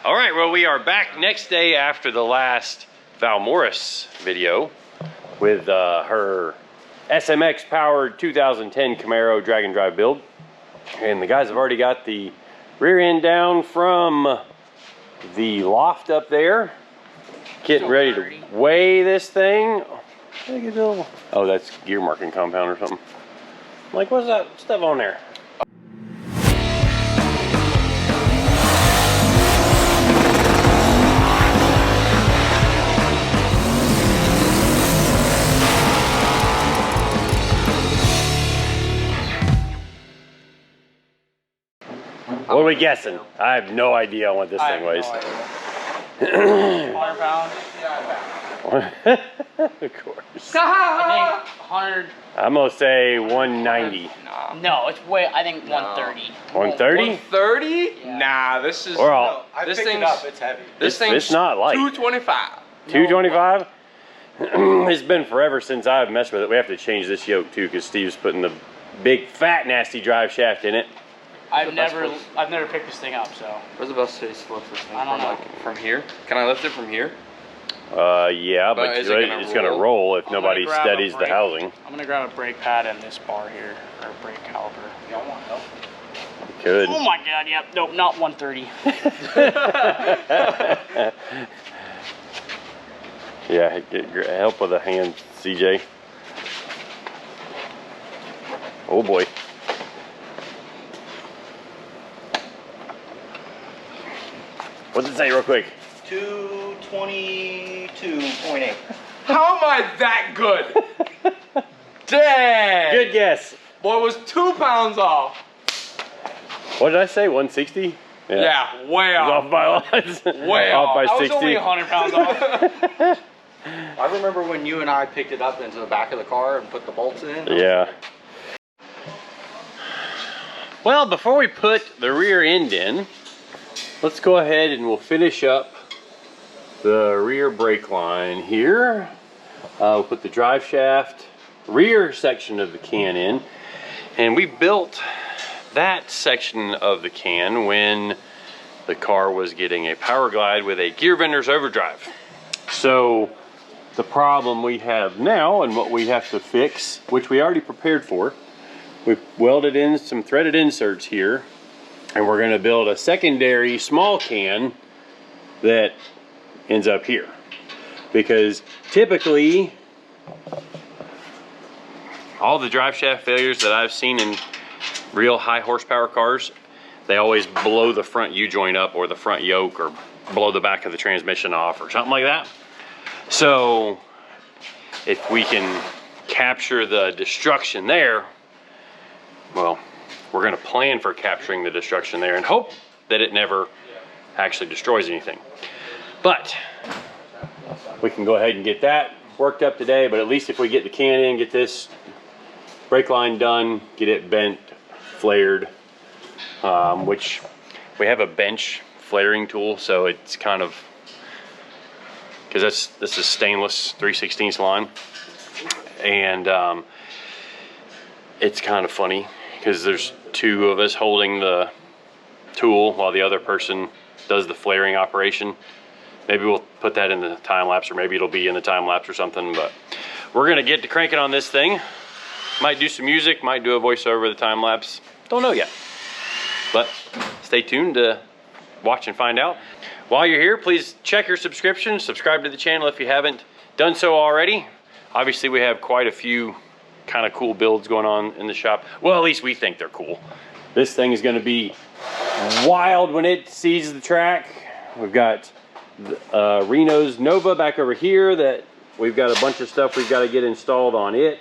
All right, well, we are back next day after the last Val Morris video with her SMX powered 2010 Camaro drag and drive build. And the guys have already got the rear end down from the loft up there. Getting ready to weigh this thing. Oh, that's gear marking compound or something. I'm like, what's that stuff on there? What are we guessing? I have no idea what this thing weighs. 100 pounds? Of course. I think 100. I'm gonna say 190. No, it's way. I think 130. 130? 130? Yeah. Nah, this is. Well, I this picked thing's it up. It's heavy. This thing's it's not light. 225. 225? It's been forever since I've messed with it. We have to change this yoke too, because Steve's putting the big fat nasty drive shaft in it. I've never picked this thing up, so. Where's the best place to lift this thing? I don't know. Like, from here? Can I lift it from here? Yeah, but is it's gonna roll if nobody grab steadies a the housing. I'm gonna grab a brake pad and this bar here, or brake caliper. Y'all want help? You could. Oh my god, yep, nope, not 130. Yeah, get help with a hand, CJ. Oh boy. What's it say real quick? 222.8. How am I that good? Dang! Good guess. Boy, it was 2 pounds off. What did I say? 160? Yeah, way off. Off by lots. Way off off. by I was 60. only 100 pounds off. I remember when you and I picked it up into the back of the car and put the bolts in. Yeah. Well, before we put the rear end in, let's go ahead and we'll finish up the rear brake line here. We'll put the drive shaft, rear section of the can in, and we built that section of the can when the car was getting a power glide with a gear vender's overdrive. So the problem we have now and what we have to fix, which we already prepared for, we've welded in some threaded inserts here, and we're going to build a secondary small can that ends up here, because typically all the drive shaft failures that I've seen in real high horsepower cars, they always blow the front U-joint up or the front yoke or blow the back of the transmission off or something like that. So if we can capture the destruction there, well, we're going to plan for capturing the destruction there and hope that it never actually destroys anything. But we can go ahead and get that worked up today, but at least if we get the can in, get this brake line done, get it bent, flared, which we have a bench flaring tool, so it's kind of, because this is stainless 3/16 line, and it's kind of funny because there's two of us holding the tool while the other person does the flaring operation. Maybe we'll put that in the time lapse, or maybe it'll be in the time lapse or something, but we're gonna get to cranking on this thing. Might do some music, might do a voiceover of the time lapse. Don't know yet, but stay tuned to watch and find out. While you're here, please check your subscription, subscribe to the channel if you haven't done so already. Obviously we have quite a few kind of cool builds going on in the shop. Well, at least we think they're cool. This thing is gonna be wild when it sees the track. We've got Reno's Nova back over here that we've got a bunch of stuff we've got to get installed on it.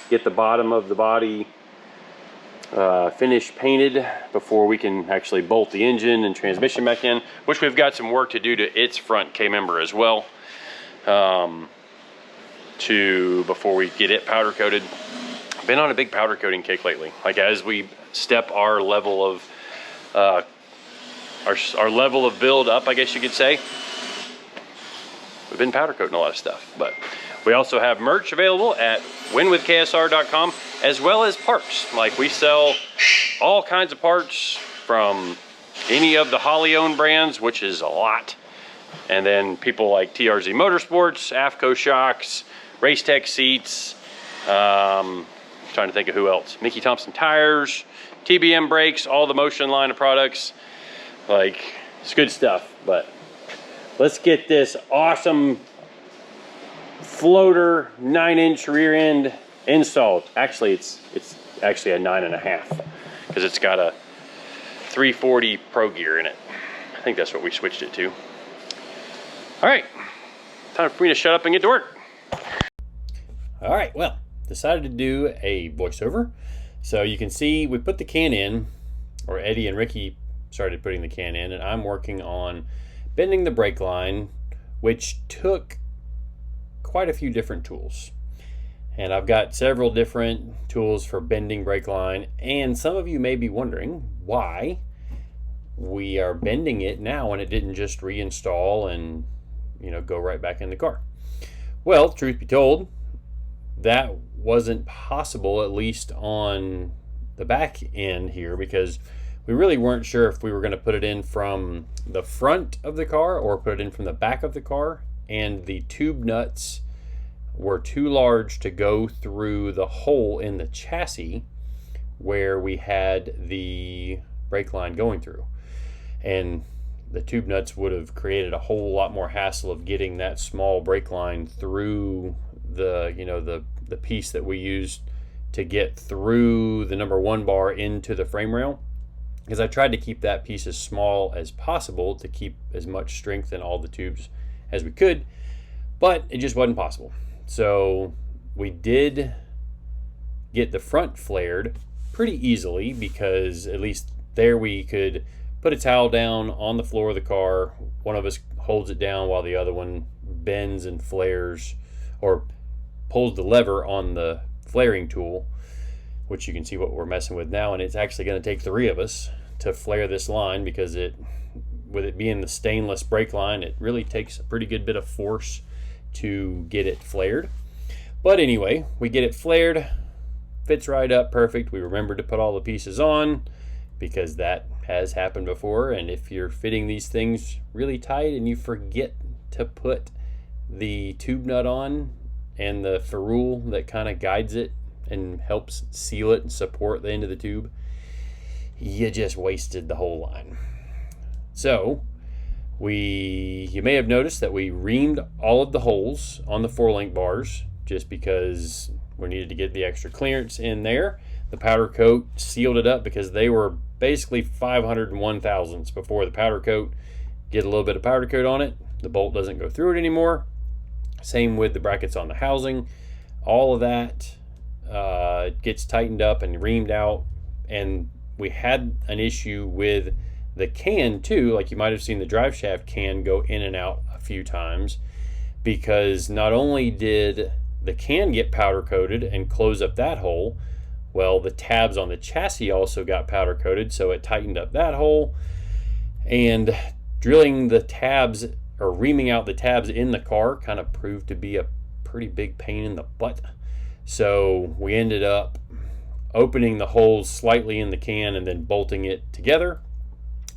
Get the bottom of the body finished painted before we can actually bolt the engine and transmission back in, which we've got some work to do to its front K-member as well, before we get it powder coated. I've been on a big powder coating kick lately. Like, as we step our level of our level of build up, I guess you could say, we've been powder coating a lot of stuff. But we also have merch available at winwithksr.com, as well as parts. Like, we sell all kinds of parts, from any of the Holly owned brands, which is a lot. And then people like TRZ Motorsports, AFCO shocks, Racetech seats, trying to think of who else. Mickey Thompson tires, TBM brakes, all the Motion line of products. Like, it's good stuff. But let's get this awesome floater 9-inch rear end installed. Actually, it's actually a 9.5 because it's got a 340 Pro gear in it. I think that's what we switched it to. All right, time for me to shut up and get to work. All right, well, decided to do a voiceover. So you can see we put the can in, or Eddie and Ricky started putting the can in, and I'm working on bending the brake line, which took quite a few different tools. And I've got several different tools for bending brake line, and some of you may be wondering why we are bending it now when it didn't just reinstall and, you know, go right back in the car. Well, truth be told, that wasn't possible, at least on the back end here, because we really weren't sure if we were going to put it in from the front of the car or put it in from the back of the car, and the tube nuts were too large to go through the hole in the chassis where we had the brake line going through. And the tube nuts would have created a whole lot more hassle of getting that small brake line through the, you know, the piece that we used to get through the #1 bar into the frame rail, because I tried to keep that piece as small as possible to keep as much strength in all the tubes as we could, but it just wasn't possible. So we did get the front flared pretty easily, because at least there we could put a towel down on the floor of the car. One of us holds it down while the other one bends and flares, or pulls the lever on the flaring tool, which you can see what we're messing with now. And it's actually going to take 3 of us to flare this line, because with it being the stainless brake line, it really takes a pretty good bit of force to get it flared. But anyway, we get it flared, fits right up perfect. We remembered to put all the pieces on, because that has happened before. And if you're fitting these things really tight and you forget to put the tube nut on and the ferrule that kind of guides it and helps seal it and support the end of the tube, you just wasted the whole line. So you may have noticed that we reamed all of the holes on the 4-link bars, just because we needed to get the extra clearance in there. The powder coat sealed it up, because they were basically 501 thousandths before the powder coat. Get a little bit of powder coat on it, the bolt doesn't go through it anymore. Same with the brackets on the housing. All of that gets tightened up and reamed out. And we had an issue with the can too. Like, you might have seen the drive shaft can go in and out a few times, because not only did the can get powder coated and close up that hole, well, the tabs on the chassis also got powder coated, so it tightened up that hole. And drilling the tabs, or reaming out the tabs in the car, kind of proved to be a pretty big pain in the butt. So we ended up opening the holes slightly in the can and then bolting it together.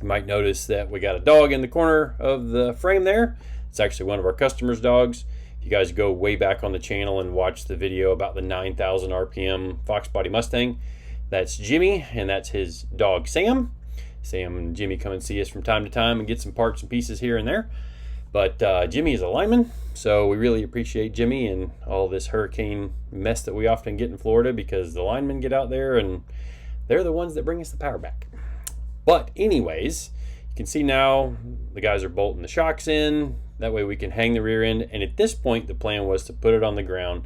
You might notice that we got a dog in the corner of the frame there. It's actually one of our customers' dogs. If you guys go way back on the channel and watch the video about the 9,000 RPM Fox Body Mustang, that's Jimmy, and that's his dog Sam. Sam and Jimmy come and see us from time to time and get some parts and pieces here and there. But Jimmy is a lineman, so we really appreciate Jimmy and all this hurricane mess that we often get in Florida, because the linemen get out there and they're the ones that bring us the power back. But anyways, you can see now the guys are bolting the shocks in. That way we can hang the rear end. And at this point, the plan was to put it on the ground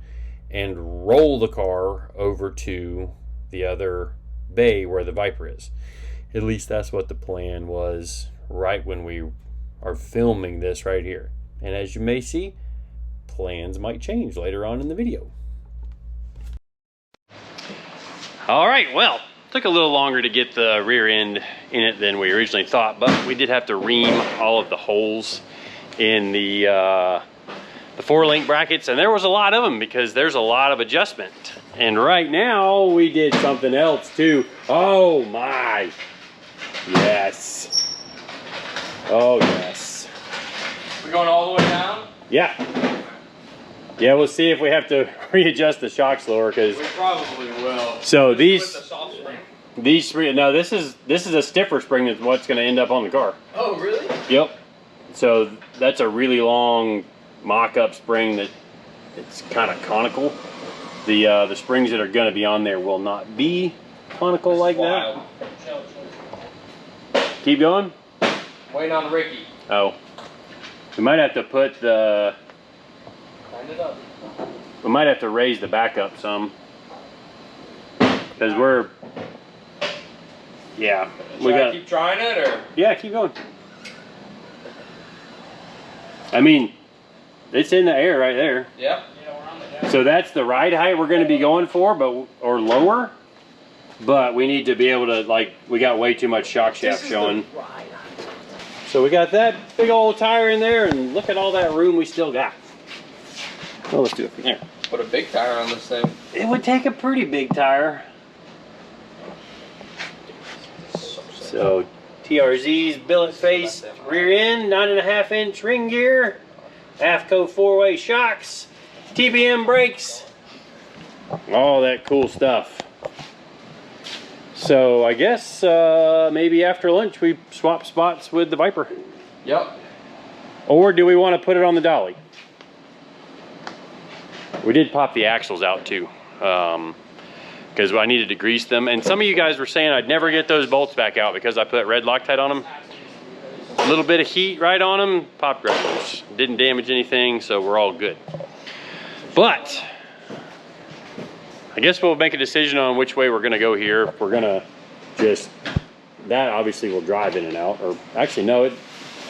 and roll the car over to the other bay where the Viper is. At least that's what the plan was right when we are filming this right here. And as you may see, plans might change later on in the video. All right, well, took a little longer to get the rear end in it than we originally thought, but we did have to ream all of the holes in the 4-link brackets, and there was a lot of them, because there's a lot of adjustment. And right now we did something else too. Oh my, yes. Oh, yes. We going all the way down? Yeah. Yeah, we'll see if we have to readjust the shocks lower, because We probably will. so With these the soft spring. no, this is a stiffer spring that's what's going to end up on the car. Oh, really? Yep. So that's a really long mock-up spring that it's kind of conical. The springs that are going to be on there will not be conical like that. Keep going. Waiting on Ricky. Oh, we might have to put the. Wind it up. We might have to raise the back up some, because we're. Yeah, we got. Keep trying it, or? Yeah, keep going. I mean, it's in the air right there. Yep. So that's the ride height we're going to be going for, or lower. But we need to be able to, like, we got way too much shock shaft showing. So we got that big old tire in there, and look at all that room we still got. Well, let's do it from there. Put a big tire on this thing. It would take a pretty big tire. So TRZ's billet face rear end, 9.5 inch ring gear, AFCO 4-way shocks, TBM brakes, all that cool stuff. So I guess maybe after lunch we swap spots with the Viper. Yep. Or do we want to put it on the dolly? We did pop the axles out too, because I needed to grease them. And some of you guys were saying I'd never get those bolts back out because I put red Loctite on them. A little bit of heat right on them, popped right loose. Didn't damage anything, so we're all good. But I guess we'll make a decision on which way we're going to go here. If we're going to just, that obviously will drive in and out. Or actually, no,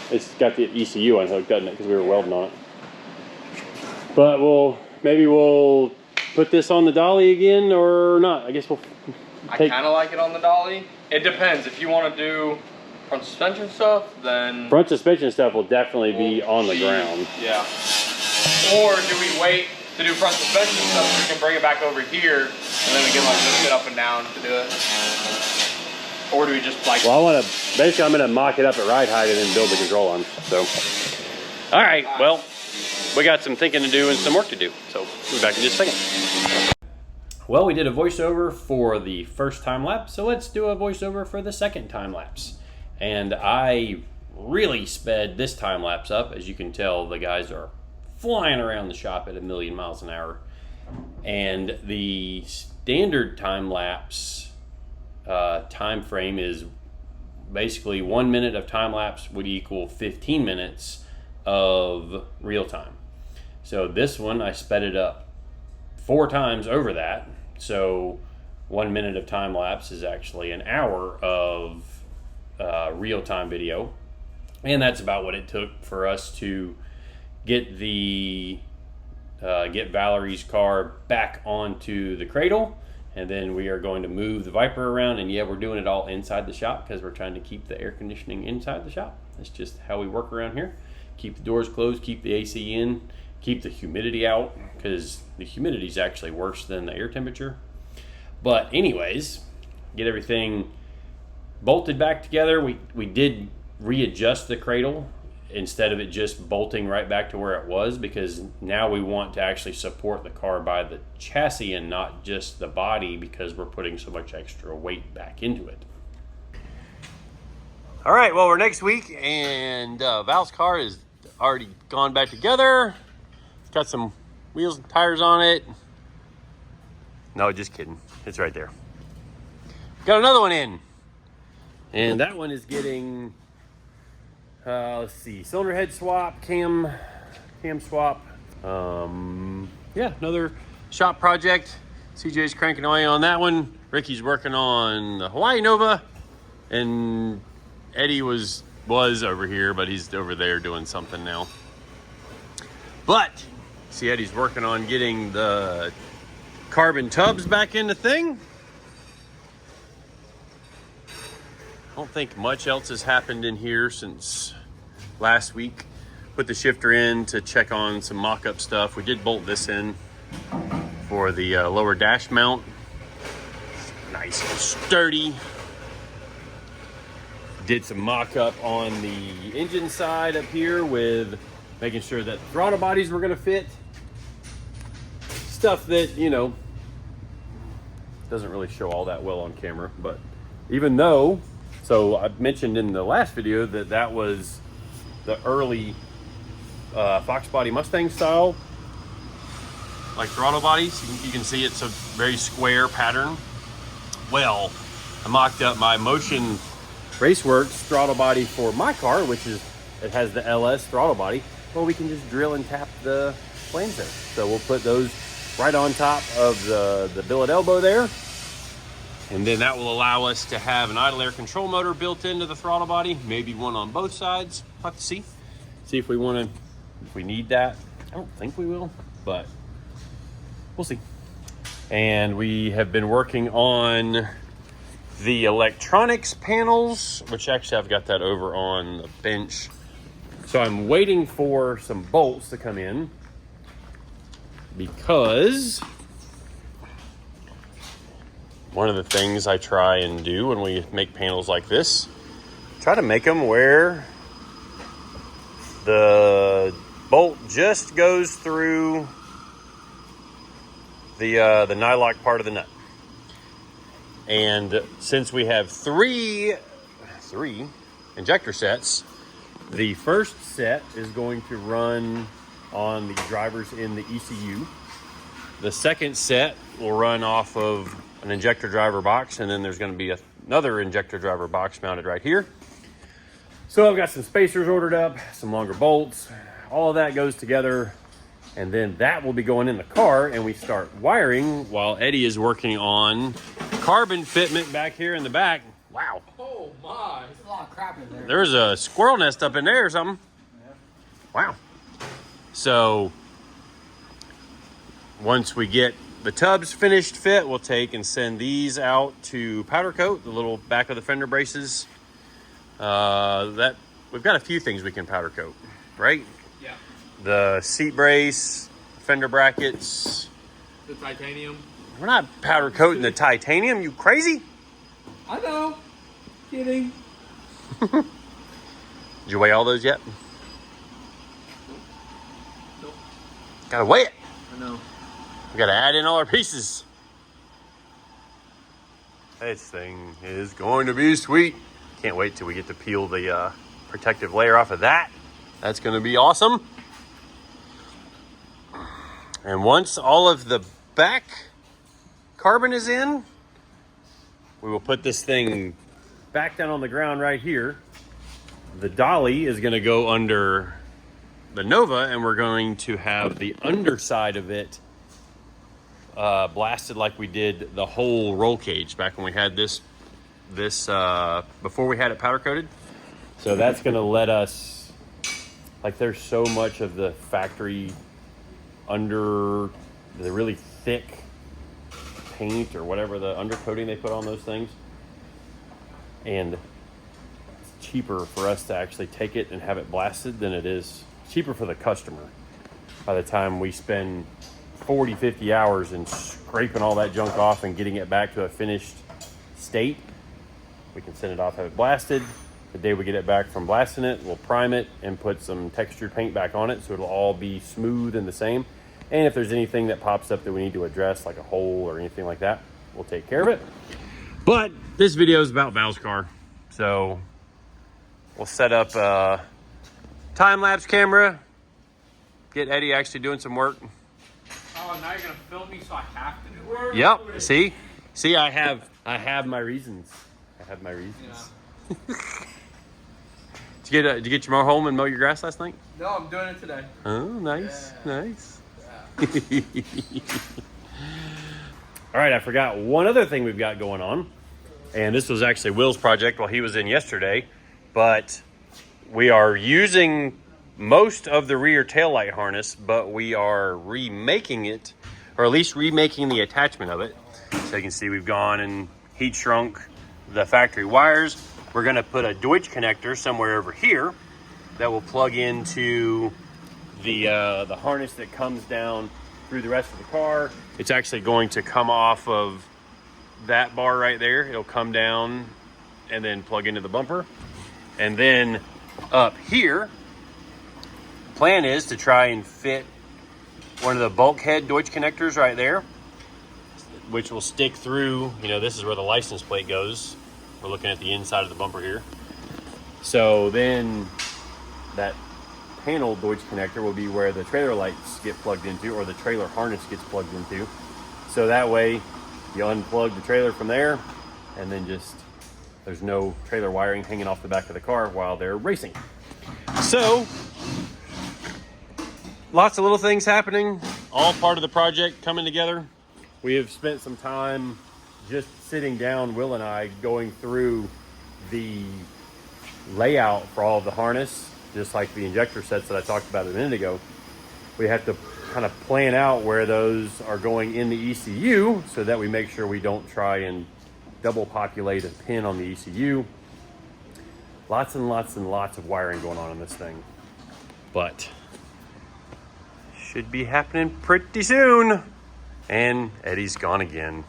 it's got the ECU unhooked, doesn't it? Because we were welding on it. But maybe we'll put this on the dolly again or not. I guess we'll take. I kind of like it on the dolly. It depends. If you want to do front suspension stuff, then. Front suspension stuff will definitely be on the ground. Yeah. Or do we wait to do front suspension stuff so we can bring it back over here and then we can like lift it up and down to do it? Or do we just like... Well, basically I'm going to mock it up at ride height and then build the control arms. So, all right, well, we got some thinking to do and some work to do. So we'll be back in just a second. Well, we did a voiceover for the first time lapse, so let's do a voiceover for the second time lapse. And I really sped this time lapse up. As you can tell, the guys are flying around the shop at 1,000,000 miles an hour. And the standard time lapse time frame is basically 1 minute of time lapse would equal 15 minutes of real time. So this one I sped it up 4 times over that. So 1 minute of time lapse is actually an hour of real time video. And that's about what it took for us to get get Valerie's car back onto the cradle, and then we are going to move the Viper around. And yeah, we're doing it all inside the shop because we're trying to keep the air conditioning inside the shop. That's just how we work around here. Keep the doors closed, keep the AC in, keep the humidity out, because the humidity is actually worse than the air temperature. But anyways, get everything bolted back together. We did readjust the cradle instead of it just bolting right back to where it was, because now we want to actually support the car by the chassis and not just the body, because we're putting so much extra weight back into it. All right, well, we're next week, and Val's car is already gone back together. It's got some wheels and tires on it. No, just kidding. It's right there. Got another one in, and that one is getting let's see, cylinder head swap, cam swap. Yeah, another shop project. CJ's cranking away on that one. Ricky's working on the Hawaii Nova, and Eddie was over here, but he's over there doing something now. But see, Eddie's working on getting the carbon tubs back in the thing. I don't think much else has happened in here since last week. Put the shifter in to check on some mock-up stuff. We did bolt this in for the lower dash mount. Nice and sturdy. Did some mock-up on the engine side up here with making sure that throttle bodies were gonna fit. Stuff that, you know, doesn't really show all that well on camera, but even though, so I mentioned in the last video that that was the early Fox body Mustang style, like throttle bodies. You can see it's a very square pattern. Well, I mocked up my Motion Raceworks throttle body for my car, which is, it has the LS throttle body. Well, we can just drill and tap the flames there. So we'll put those right on top of the billet elbow there. And then that will allow us to have an idle air control motor built into the throttle body, maybe one on both sides. We'll have to see if we want to, if we need that. I don't think we will, but we'll see. And we have been working on the electronics panels, which actually I've got that over on the bench. So I'm waiting for some bolts to come in because one of the things I try and do when we make panels like this, try to make them where the bolt just goes through the nylock part of the nut. And since we have three injector sets, the first set is going to run on the drivers in the ECU. The second set will run off of an injector driver box, and then there's going to be another injector driver box mounted right here. So I've got some spacers ordered up, some longer bolts, all of that goes together, and then that will be going in the car, and we start wiring while Eddie is working on carbon fitment back here in the back. Wow. Oh my. There's a lot of crap in there. There's a squirrel nest up in there or something. Yeah. Wow. So once we get the tubs finished fit, we'll take and send these out to powder coat, the little back of the fender braces. That we've got a few things we can powder coat, right? Yeah. The seat brace, fender brackets. The titanium. We're not powder coating the titanium, you crazy? I know. Kidding. Did you weigh all those yet? Nope. Gotta weigh it. I know. We gotta add in all our pieces. This thing is going to be sweet. Can't wait till we get to peel the protective layer off of that. That's gonna be awesome. And once all of the back carbon is in, we will put this thing back down on the ground right here. The dolly is gonna go under the Nova, and we're going to have the underside of it blasted like we did the whole roll cage back when we had this before we had it powder coated. So that's gonna let us, like, there's so much of the factory under the really thick paint or whatever the undercoating they put on those things, and it's cheaper for us to actually take it and have it blasted than it is cheaper for the customer. By the time we spend 40-50 hours in scraping all that junk off and getting it back to a finished state, we can send it off, have it blasted. The day we get it back from blasting it, we'll prime it and put some textured paint back on it so it'll all be smooth and the same. And if there's anything that pops up that we need to address, like a hole or anything like that, we'll take care of it. But this video is about Val's car, so we'll set up a time-lapse camera, get Eddie actually doing some work. Oh, now you're gonna film me, so I have to do work? Yep. See, I have my reasons. I have my reasons. Yeah. Did you get your mower home and mow your grass last night? No, I'm doing it today. Oh, nice, Yeah. nice. All right, I forgot one other thing we've got going on, and this was actually Will's project while he was in yesterday, but we are using most of the rear taillight harness, but we are remaking it, or at least remaking the attachment of it. So you can see we've gone and heat shrunk the factory wires. We're gonna put a Deutsch connector somewhere over here that will plug into the harness that comes down through the rest of the car. It's actually going to come off of that bar right there. It'll come down and then plug into the bumper. And then up here, plan is to try and fit one of the bulkhead Deutsch connectors right there, which will stick through, you know, this is where the license plate goes. We're looking at the inside of the bumper here. So then that panel Deutsch connector will be where the trailer lights get plugged into, or the trailer harness gets plugged into. So that way you unplug the trailer from there, and then just, there's no trailer wiring hanging off the back of the car while they're racing. So lots of little things happening, all part of the project coming together. We have spent some time just sitting down, Will and I, going through the layout for all of the harness, just like the injector sets that I talked about a minute ago. We have to kind of plan out where those are going in the ECU so that we make sure we don't try and double populate a pin on the ECU. Lots and lots and lots of wiring going on this thing, but should be happening pretty soon. And Eddie's gone again.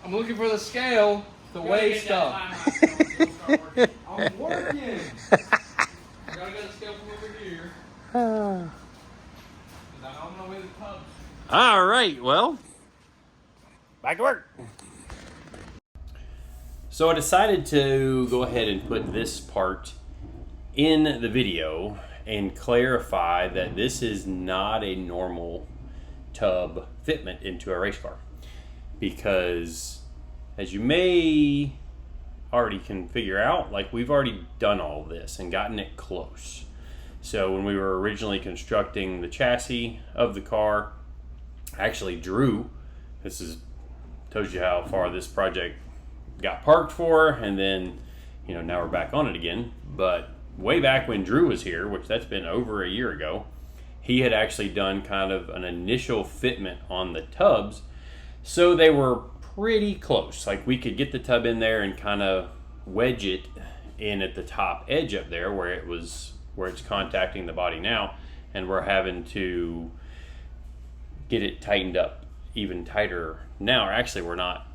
I'm looking for the scale to weigh stuff. I'm working. I gotta get the scale from over here. I know I'm gonna weigh the tubs. All right, well, back to work. So I decided to go ahead and put this part in the video and clarify that this is not a normal tub fitment into a race car, because as you may already can figure out, like, we've already done all this and gotten it close. So when we were originally constructing the chassis of the car, I actually drew, this is tells you how far this project got parked for, and then, you know, now we're back on it again. But way back when Drew was here, which that's been over a year ago, he had actually done kind of an initial fitment on the tubs, so they were pretty close. Like, we could get the tub in there and kind of wedge it in at the top edge up there where it's contacting the body now, and we're having to get it tightened up even tighter now. Or actually, we're not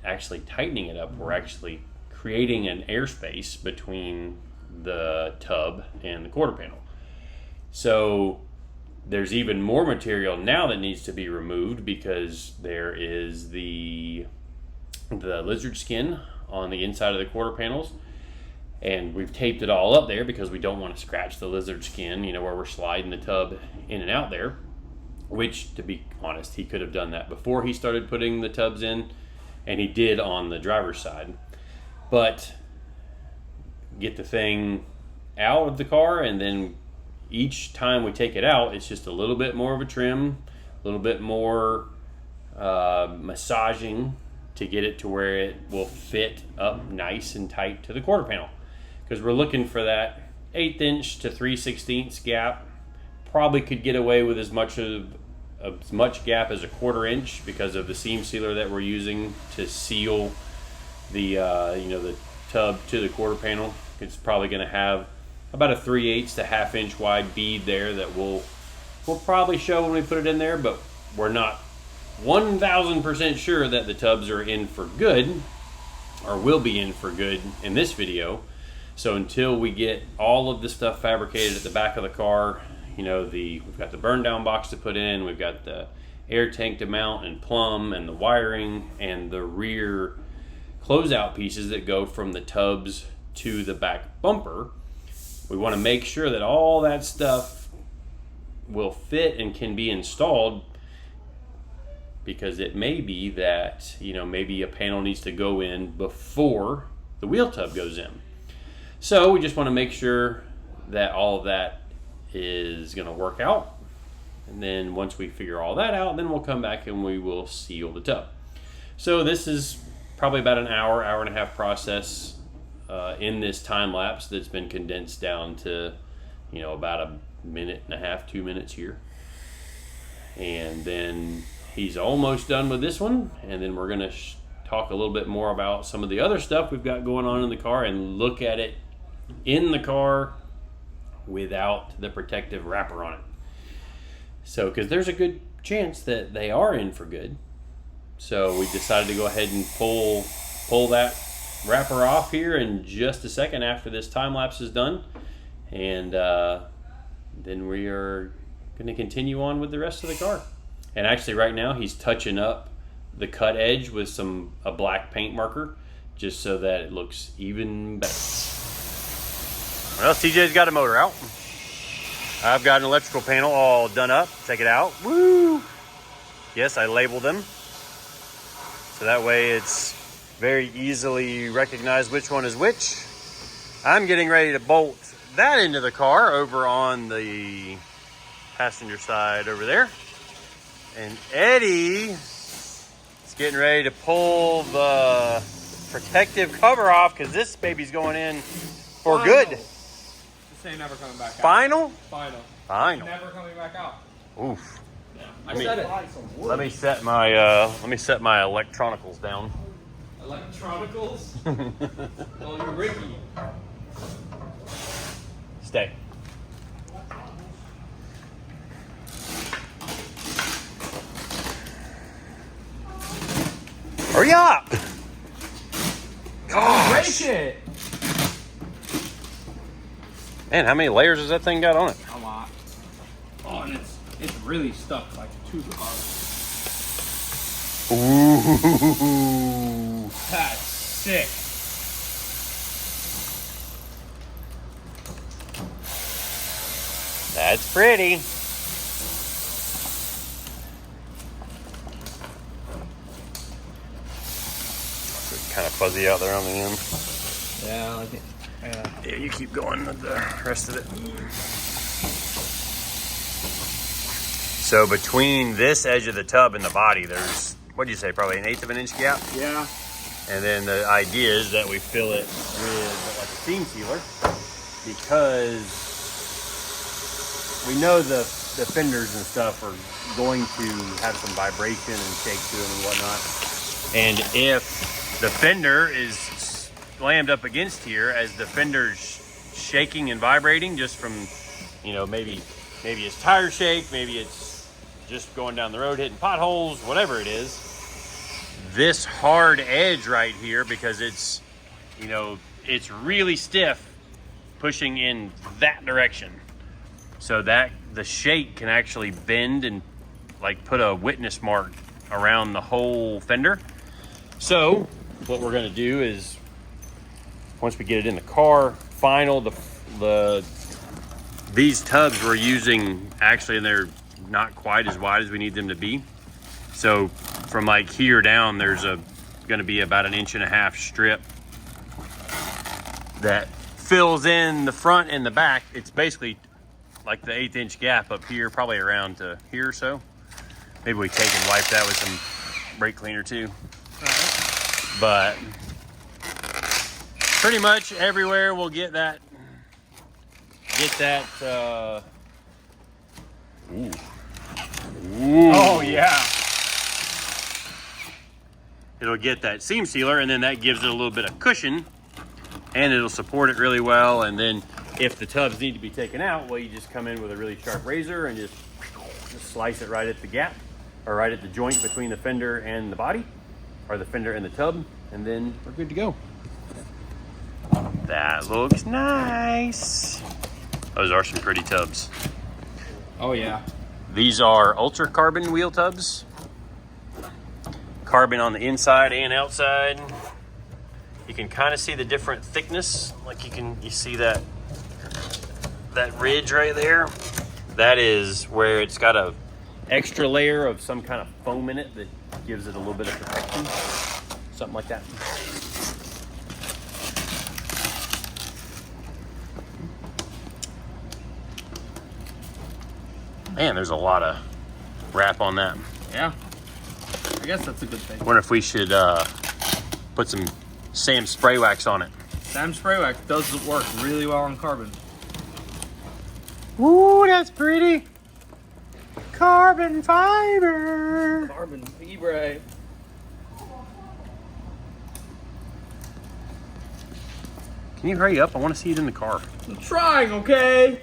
actually tightening it up, we're actually creating an airspace between the tub and the quarter panel. So there's even more material now that needs to be removed, because there is the lizard skin on the inside of the quarter panels, and we've taped it all up there because we don't want to scratch the lizard skin, you know, where we're sliding the tub in and out there, which, to be honest, he could have done that before he started putting the tubs in, and he did on the driver's side. But get the thing out of the car, and then each time we take it out, it's just a little bit more of a trim, a little bit more massaging to get it to where it will fit up nice and tight to the quarter panel, because we're looking for that 1/8 inch to 3/16 gap. Probably could get away with as much gap as a 1/4 inch because of the seam sealer that we're using to seal the the tub to the quarter panel. It's probably going to have about a 3/8 to 1/2 inch wide bead there that we'll probably show when we put it in there, but we're not 1000% sure that the tubs are in for good, or will be in for good in this video. So until we get all of the stuff fabricated at the back of the car, you know, we've got the burn down box to put in, we've got the air tank to mount and plumb, and the wiring, and the rear closeout pieces that go from the tubs to the back bumper. We want to make sure that all that stuff will fit and can be installed, because it may be that, you know, maybe a panel needs to go in before the wheel tub goes in. So we just want to make sure that all of that is going to work out, and then once we figure all that out, then we'll come back and we will seal the tub. So this is probably about an hour and a half process in this time lapse that's been condensed down to, you know, about 1.5 minutes, 2 minutes here. And then he's almost done with this one, and then we're going to talk a little bit more about some of the other stuff we've got going on in the car, and look at it in the car without the protective wrapper on it. So, because there's a good chance that they are in for good. So we decided to go ahead and pull that wrap her off here in just a second after this time lapse is done, and then we are going to continue on with the rest of the car. And actually right now he's touching up the cut edge with a black paint marker, just so that it looks even better. Well, CJ's got a motor out. I've got an electrical panel all done up. Check it out. Woo! Yes, I labeled them, so that way it's very easily recognized which one is which. I'm getting ready to bolt that into the car over on the passenger side over there. And Eddie is getting ready to pull the protective cover off, because this baby's going in for good. This ain't never coming back out. Final? Final. Never coming back out. Oof. Yeah. Let me set my electronicals down. Electronicals? Well, you're Ricky. Stay. Hurry up! Break it! Man, how many layers has that thing got on it? A lot. Oh, and it's really stuck like to the car. Ooh. That's sick. That's pretty. Kind of fuzzy out there on the end. Yeah, I like it. Yeah, you keep going with the rest of it. So between this edge of the tub and the body, there's, what do you say, probably an 1/8 of an inch gap? Yeah. And then the idea is that we fill it with like a seam sealer, because we know the fenders and stuff are going to have some vibration and shake to them and whatnot. And if the fender is slammed up against here, as the fender's shaking and vibrating just from, maybe it's tire shake, maybe it's just going down the road hitting potholes, whatever it is, this hard edge right here, because it's really stiff, pushing in that direction, so that the shake can actually bend and like put a witness mark around the whole fender. So what we're going to do is, once we get it in the car, these tubs we're using, actually they're not quite as wide as we need them to be. So from like here down, there's going to be about 1.5 inch strip that fills in the front and the back. It's basically like the 1/8 inch gap up here, probably around to here or so. Maybe we take and wipe that with some brake cleaner too. But pretty much everywhere we'll get that. Ooh. Oh yeah. It'll get that seam sealer, and then that gives it a little bit of cushion, and it'll support it really well. And then if the tubs need to be taken out, well, you just come in with a really sharp razor and just slice it right at the gap, or right at the joint between the fender and the body, or the fender and the tub, and then we're good to go. That looks nice. Those are some pretty tubs. Oh yeah. These are ultra carbon wheel tubs. Carbon on the inside and outside. You can kind of see the different thickness. Like you see that ridge right there. That is where it's got a extra layer of some kind of foam in it that gives it a little bit of protection. Something like that. Man, there's a lot of wrap on that. Yeah. I guess that's a good thing. Wonder if we should put some Sam spray wax on it. Sam spray wax does work really well on carbon. Ooh, that's pretty. Carbon fiber. Carbon fibre. Can you hurry up? I want to see it in the car. I'm trying, okay?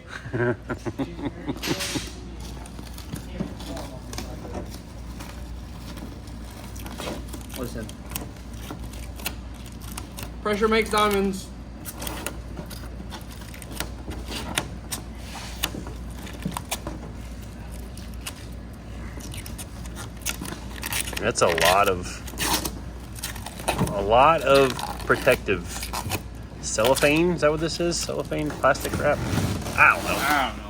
Listen. Pressure makes diamonds. That's a lot of protective cellophane. Is that what this is? Cellophane, plastic wrap? I don't know. I don't know.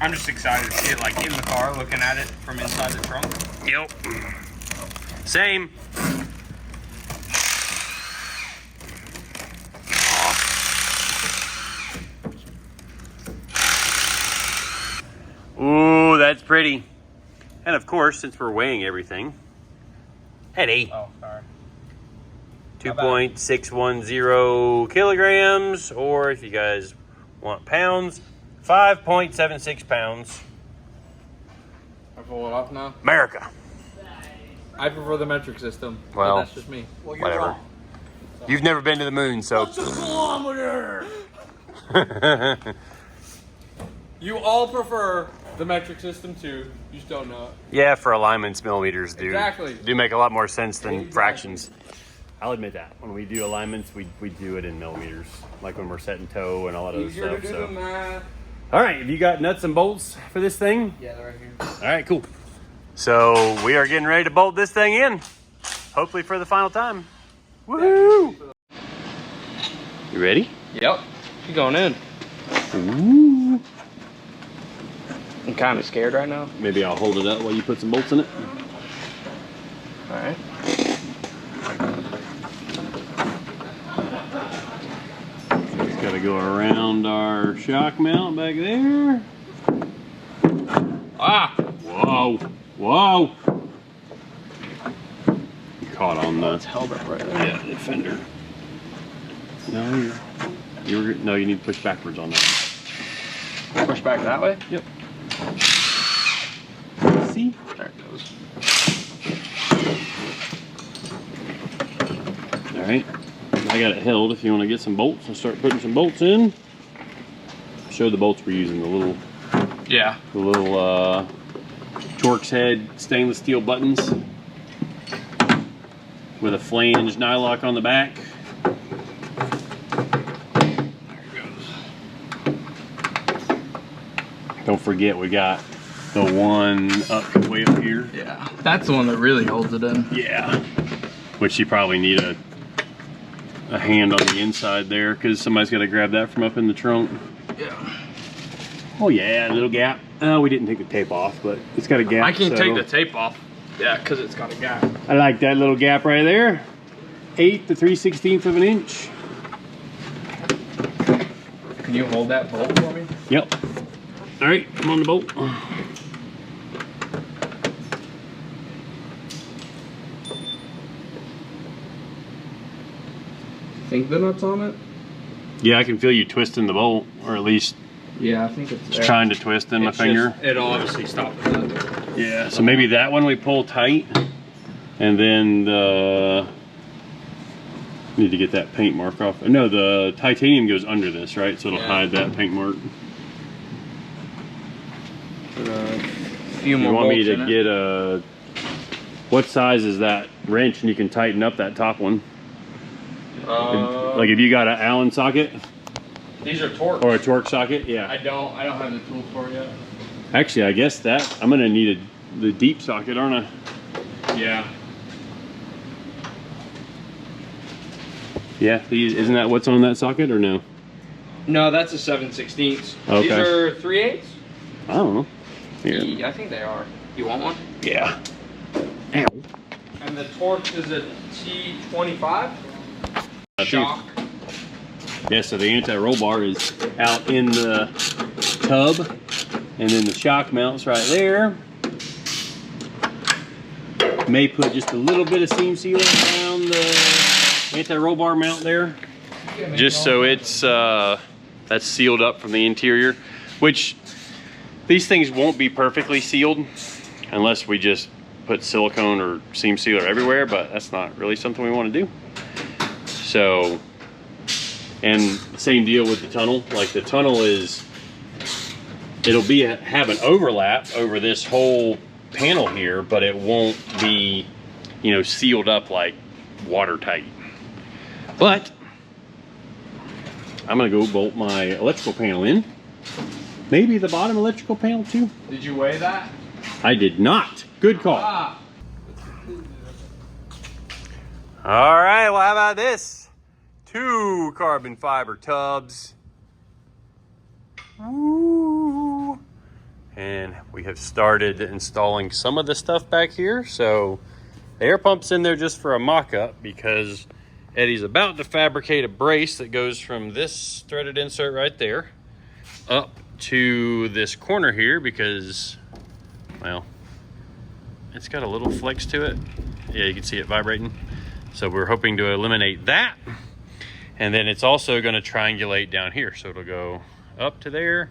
I'm just excited to see it like in the car, looking at it from inside the trunk. Yep. Same. Ooh, that's pretty. And of course, since we're weighing everything, Eddie, Oh, sorry. 2.610 kilograms, or if you guys want pounds, 5.76 pounds. I pull it off now. America. I prefer the metric system. Well, but that's just me. Well, you're whatever. wrong. You've never been to the moon, so. What's a kilometer? You all prefer the metric system too. You just don't know it. Yeah, for alignments, millimeters do Exactly. do make a lot more sense than Exactly. fractions. I'll admit that. When we do alignments, we do it in millimeters, like when we're setting toe and all that other Easier to stuff. do the So, math. all right, have you got nuts and bolts for this thing? Yeah, they're right here. All right, cool. So we are getting ready to bolt this thing in, hopefully for the final time. Woohoo! You ready? Yep. She's going in. Ooh. I'm kind of scared right now. Maybe I'll hold it up while you put some bolts in it. All right. It's got to go around our shock mount back there. Ah! Whoa, whoa. You caught on the Held up right there. yeah, the fender. No, no, you need to push backwards on that. Push back that way. Yep. See? There it goes. All right. I got it held if you want to get some bolts and start putting some bolts in. Show the bolts we're using, the little Torx head stainless steel buttons with a flange nylock on the back. There it goes. Don't forget we got the one way up here. Yeah, that's the one that really holds it in. Yeah. Which you probably need a hand on the inside there because somebody's got to grab that from up in the trunk. Yeah. Oh yeah, a little gap. We didn't take the tape off, but it's got a gap. I can so take the tape off. Yeah, because it's got a gap. I like that little gap right there. 1/8 to 3/16 of an inch. Can you hold that bolt for me? Yep. All right, come on the bolt. Think the nuts on it? Yeah, I can feel you twisting the bolt, or at least Yeah, I think it's just trying to twist in my finger. It'll obviously stop the nut. Yeah, so maybe that one we pull tight, and then the need to get that paint mark off. No, the titanium goes under this, right? So it'll hide that paint mark. Put a few more You want me bolts to in it. get a, what size is that wrench, and you can tighten up that top one? Like if you got an Allen socket These are Torx. or a Torx socket, yeah. I don't have the tool for it yet. Actually, I guess that I'm gonna need the deep socket, aren't I? Yeah. Yeah, isn't that what's on that socket or no? No, that's a 7/16. Okay. These are 3/8. I don't know. Here. Yeah, I think they are. You want one? Yeah. Ow. And the Torx is a T25 shock. Yeah, so the anti-roll bar is out in the tub, and then the shock mount's right there. May put just a little bit of seam sealant around the anti-roll bar mount there, just so it's that's sealed up from the interior, which these things won't be perfectly sealed unless we just put silicone or seam sealer everywhere, but that's not really something we want to do. So, and same deal with the tunnel. Like the tunnel is, it'll have an overlap over this whole panel here, but it won't be, you know, sealed up like watertight. But I'm gonna go bolt my electrical panel in. Maybe the bottom electrical panel too. Did you weigh that? I did not. Good call. Ah. All right, well, how about this? 2 carbon fiber tubs. Woo. And we have started installing some of the stuff back here. So the air pump's in there just for a mock-up because Eddie's about to fabricate a brace that goes from this threaded insert right there up to this corner here because, well, it's got a little flex to it. Yeah, you can see it vibrating. So we're hoping to eliminate that. And then it's also going to triangulate down here. So it'll go up to there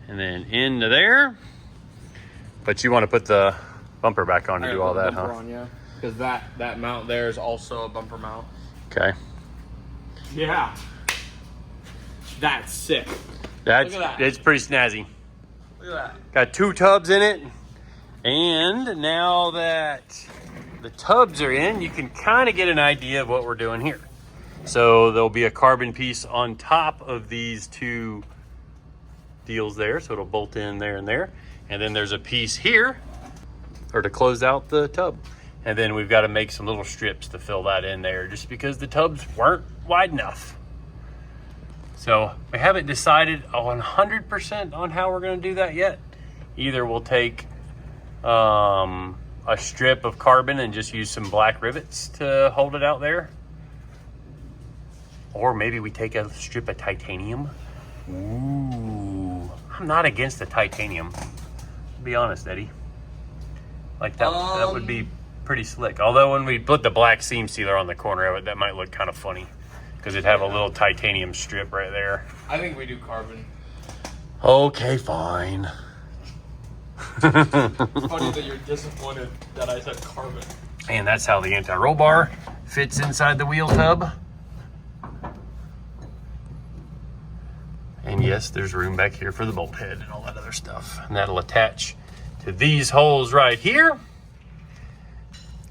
and then into there. But you want to put the bumper back on to do all that, huh? On, yeah. Because that mount there is also a bumper mount. Okay. Yeah. That's sick. That's, Look at that. it's pretty snazzy. Look at that. Got 2 tubs in it. And now that the tubs are in, you can kind of get an idea of what we're doing here. So there'll be a carbon piece on top of these 2 deals there. So it'll bolt in there and there. And then there's a piece here, or to close out the tub. And then we've got to make some little strips to fill that in there just because the tubs weren't wide enough. So we haven't decided 100% on how we're going to do that yet. Either we'll take a strip of carbon and just use some black rivets to hold it out there. Or maybe we take a strip of titanium. Ooh, I'm not against the titanium. To be honest, Eddie. Like that would be pretty slick. Although when we put the black seam sealer on the corner of it, that might look kind of funny because it'd have a little titanium strip right there. I think we do carbon. Okay, fine. It's funny that you're disappointed that I said carbon. And that's how the anti-roll bar fits inside the wheel tub. And yes, there's room back here for the bolt head and all that other stuff. And that'll attach to these holes right here.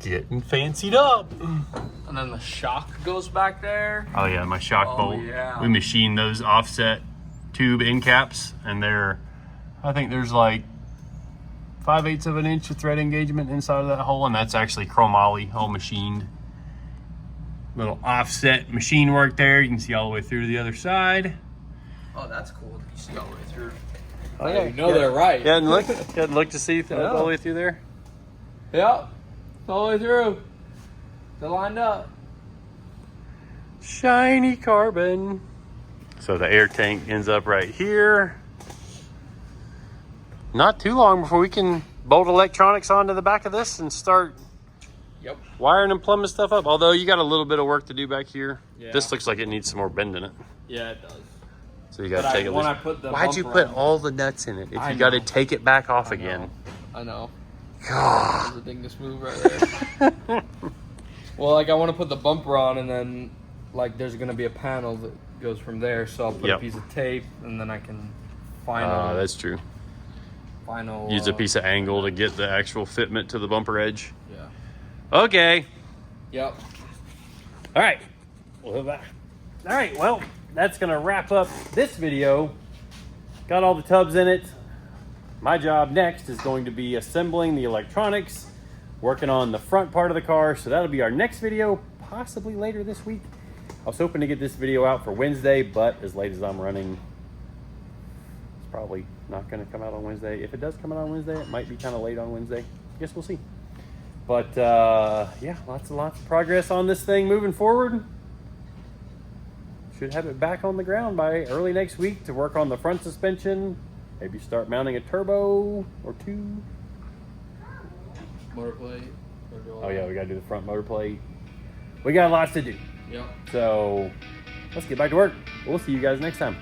Getting fancied up. And then the shock goes back there. Oh yeah, my shock bolt. Yeah. We machined those offset tube end caps, and they're, I think there's like 5/8 of an inch of thread engagement inside of that hole, and that's actually chromoly, all machined. Little offset machine work there. You can see all the way through to the other side. Oh, that's cool. You see all the way through. Oh yeah, You know they're right. Yeah, and look, look to see all the way through there. Yep. All the way through. They're lined up. Shiny carbon. So the air tank ends up right here. Not too long before we can bolt electronics onto the back of this and start wiring and plumbing stuff up. Although you got a little bit of work to do back here. Yeah. This looks like it needs some more bend in it. Yeah, it does. So you got to take it. Why'd you bumper put on- all the nuts in it if I you got to know. take it back off I know. again? I know. God. There's a thing to smooth right there. Well, like I want to put the bumper on, and then like there's gonna be a panel that goes from there. So I'll put a piece of tape, and then I can That's true. Use a piece of angle to get the actual fitment to the bumper edge. Yeah. Okay. Yep. All right. All right. Well, that's gonna wrap up this video. Got all the tubs in it. My job next is going to be assembling the electronics, working on the front part of the car. So that'll be our next video, possibly later this week. I was hoping to get this video out for Wednesday, but as late as I'm running, it's probably not going to come out on Wednesday. If it does come out on Wednesday, it might be kind of late on Wednesday. I guess we'll see. But yeah, lots of progress on this thing moving forward. Should have it back on the ground by early next week to work on the front suspension. Maybe start mounting a turbo or 2. Motor plate. Oh yeah, we gotta do the front motor plate. We got lots to do. Yep. So let's get back to work. We'll see you guys next time.